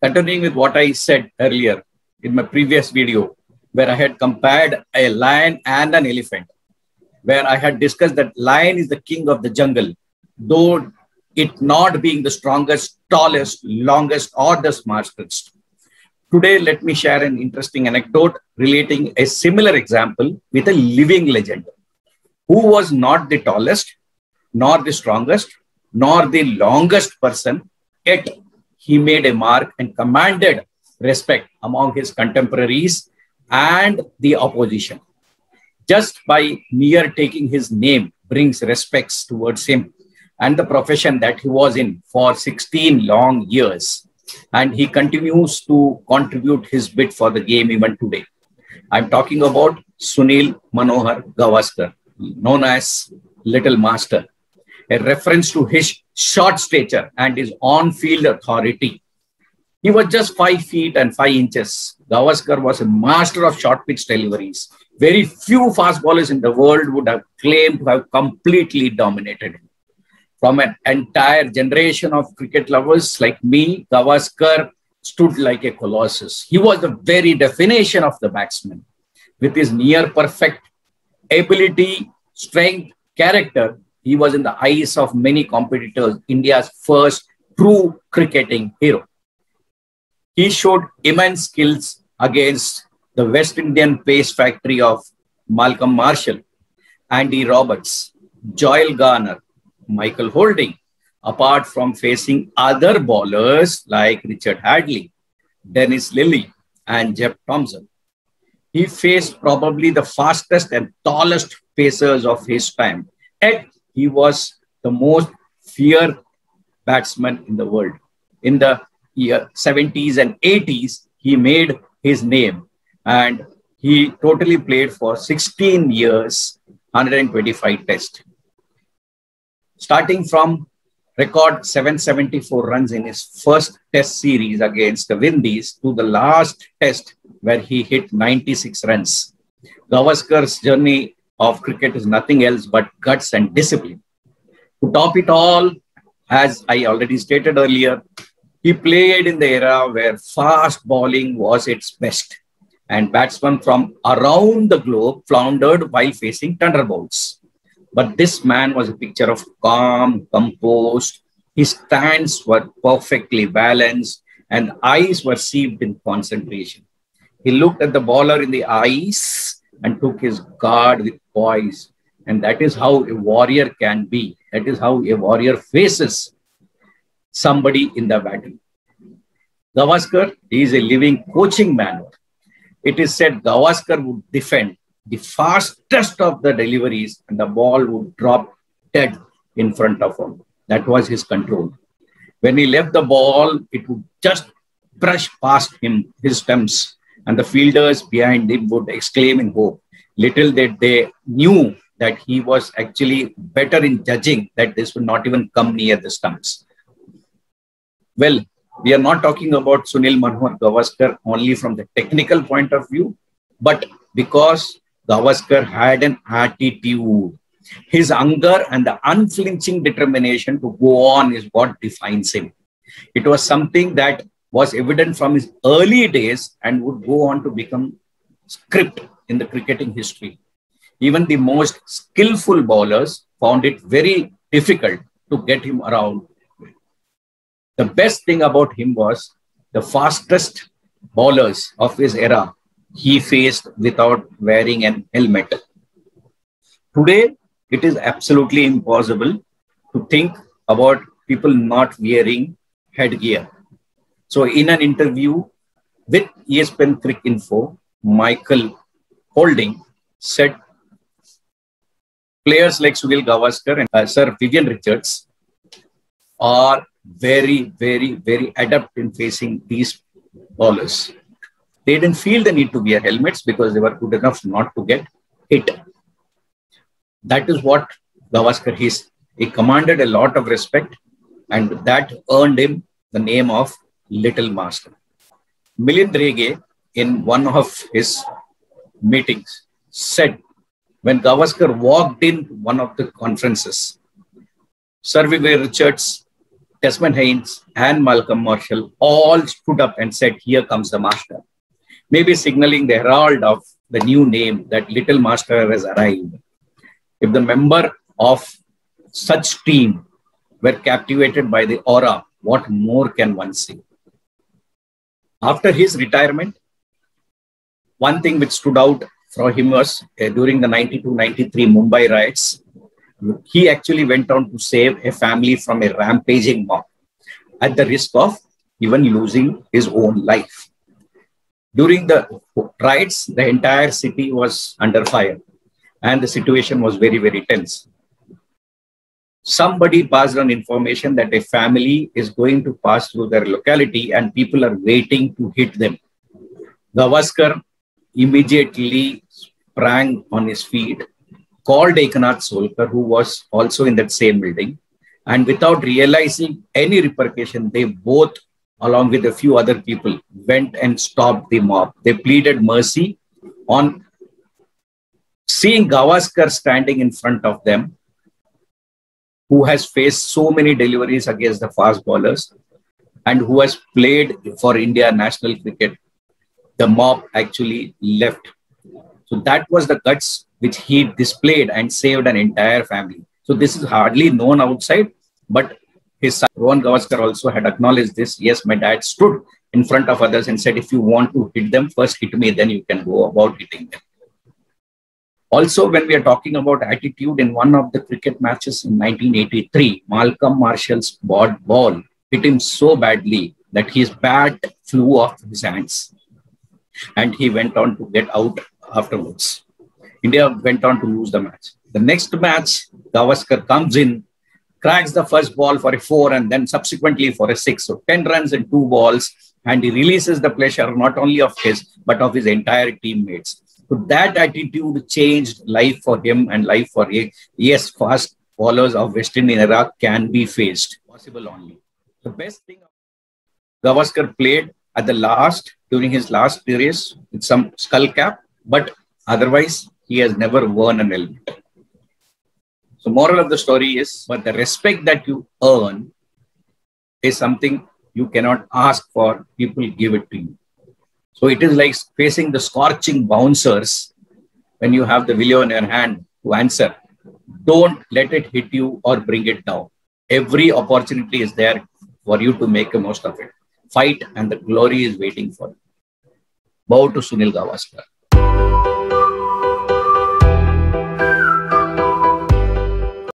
Continuing with what I said earlier in my previous video, where I had compared a lion and an elephant, where I had discussed that lion is the king of the jungle, though it not being the strongest, tallest, longest, or the smartest. Today, let me share an interesting anecdote relating a similar example with a living legend who was not the tallest, nor the strongest, nor the longest person, yet he made a mark and commanded respect among his contemporaries and the opposition. Just by mere taking his name brings respects towards him and the profession that he was in for 16 long years. And he continues to contribute his bit for the game even today. I'm talking about Sunil Manohar Gavaskar, known as Little Master, a reference to his short stature and his on-field authority. He was just 5 feet and 5 inches. Gavaskar was a master of short pitch deliveries. Very few fast bowlers in the world would have claimed to have completely dominated him. From an entire generation of cricket lovers like me, Gavaskar stood like a colossus. He was the very definition of the batsman. With his near perfect ability, strength, character, he was in the eyes of many competitors, India's first true cricketing hero. He showed immense skills against the West Indian pace factory of Malcolm Marshall, Andy Roberts, Joel Garner, Michael Holding, apart from facing other bowlers like Richard Hadley, Dennis Lillee, and Jeff Thompson. He faced probably the fastest and tallest pacers of his time, yet he was the most feared batsman in the world. In the year 70s and 80s, he made his name and he totally played for 16 years, 125 tests. Starting from record 774 runs in his first test series against the Windies to the last test where he hit 96 runs. Gavaskar's journey of cricket is nothing else but guts and discipline. To top it all, as I already stated earlier, he played in the era where fast bowling was its best and batsmen from around the globe floundered while facing thunderbolts. But this man was a picture of calm, composed. His stance were perfectly balanced and eyes were sealed in concentration. He looked at the bowler in the eyes and took his guard with poise. And that is how a warrior can be. That is how a warrior faces somebody in the battle. Gavaskar is a living coaching manual. It is said Gavaskar would defend the fastest of the deliveries and the ball would drop dead in front of him. That was his control. When he left the ball, it would just brush past him, his stumps, and the fielders behind him would exclaim in hope. Little did they knew that he was actually better in judging that this would not even come near the stumps. Well, we are not talking about Sunil Manohar Gavaskar only from the technical point of view, but because Gavaskar had an attitude. His anger and the unflinching determination to go on is what defines him. It was something that was evident from his early days and would go on to become script in the cricketing history. Even the most skillful bowlers found it very difficult to get him around. The best thing about him was the fastest bowlers of his era he faced without wearing an helmet. Today, it is absolutely impossible to think about people not wearing headgear. So in an interview with ESPN Cricinfo, Michael Holding said, players like Sunil Gavaskar and Sir Vivian Richards are very, very adept in facing these bowlers. They didn't feel the need to wear helmets because they were good enough not to get hit. That is what Gavaskar is. He commanded a lot of respect and that earned him the name of Little Master. Milind Rege, in one of his meetings, said when Gavaskar walked in one of the conferences, Sir Vivian Richards Desmond Haynes and Malcolm Marshall all stood up and said, "Here comes the master," maybe signaling the herald of the new name that little master has arrived. If the member of such team were captivated by the aura, what more can one say? After his retirement, one thing which stood out for him was during the 92-93 Mumbai riots, he actually went on to save a family from a rampaging mob at the risk of even losing his own life. During the riots, the entire city was under fire and the situation was very, very tense. Somebody passed on information that a family is going to pass through their locality and people are waiting to hit them. Gavaskar immediately sprang on his feet, called Eknath Solkar, who was also in that same building, and without realizing any repercussion, they both, along with a few other people, went and stopped the mob. They pleaded mercy on seeing Gavaskar standing in front of them, who has faced so many deliveries against the fast bowlers and who has played for India national cricket. The mob actually left. So that was the guts which he displayed and saved an entire family. So this is hardly known outside, but his son, Rohan Gavaskar, also had acknowledged this. Yes, my dad stood in front of others and said, if you want to hit them, first hit me, then you can go about hitting them. Also, when we are talking about attitude, in one of the cricket matches in 1983, Malcolm Marshall's ball hit him so badly that his bat flew off his hands and he went on to get out afterwards. India went on to lose the match. The next match, Gavaskar comes in, cracks the first ball for a 4 and then subsequently for a 6. So 10 runs and 2 balls, and he releases the pressure not only of his, but of his entire teammates. So that attitude changed life for him and life for him. Yes, fast bowlers of West Indian era can be faced. Possible only. The best thing Gavaskar played at the last, during his last series with some skull cap, but otherwise he has never worn an helmet. So moral of the story is, but the respect that you earn is something you cannot ask for, people give it to you. So it is like facing the scorching bouncers when you have the willow in your hand to answer. Don't let it hit you or bring it down. Every opportunity is there for you to make the most of it. Fight and the glory is waiting for you. Bow to Sunil Gavaskar.